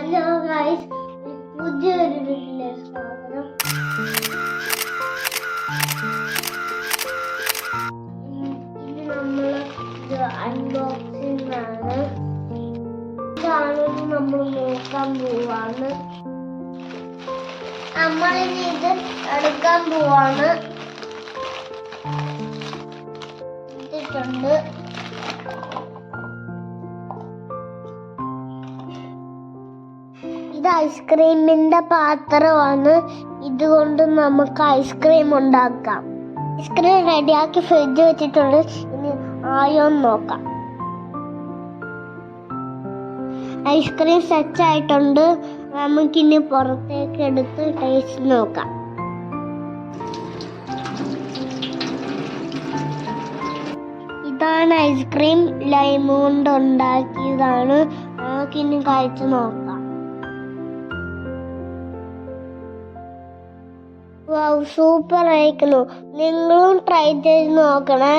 Hello guys, പുതിയൊരു വീട്ടിലേക്ക് സ്വാഗതം. ഇത് നമ്മൾ അൺബോക്സിംഗ് ആണ്. ഇതാണെന്ന് നമ്മൾ നോക്കാൻ പോവാണ്. നമ്മളിനി ഇത് എടുക്കാൻ പോവാണ്. ഇട്ടിട്ടുണ്ട്. ഇത് ഐസ്ക്രീമിന്റെ പാത്രമാണ്. ഇതുകൊണ്ട് നമുക്ക് ഐസ്ക്രീം ഉണ്ടാക്കാം. ഐസ്ക്രീം റെഡിയാക്കി ഫ്രിഡ്ജ് വെച്ചിട്ടുണ്ട്. ഇനി ആയോന്ന് നോക്കാം. ഐസ്ക്രീം സെറ്റ് ആയിട്ടുണ്ട്. നമുക്കിനി പുറത്തേക്ക് എടുത്ത് ടേസ്റ്റ് നോക്കാം. ഇതാണ് ഐസ്ക്രീം, ലൈം കൊണ്ട് ഉണ്ടാക്കിയതാണ്. നമുക്കിനി കഴിച്ചു നോക്കാം. സൂപ്പർ ആയിരിക്കുന്നു. നിങ്ങളും ട്രൈ ചെയ്ത് നോക്കണേ.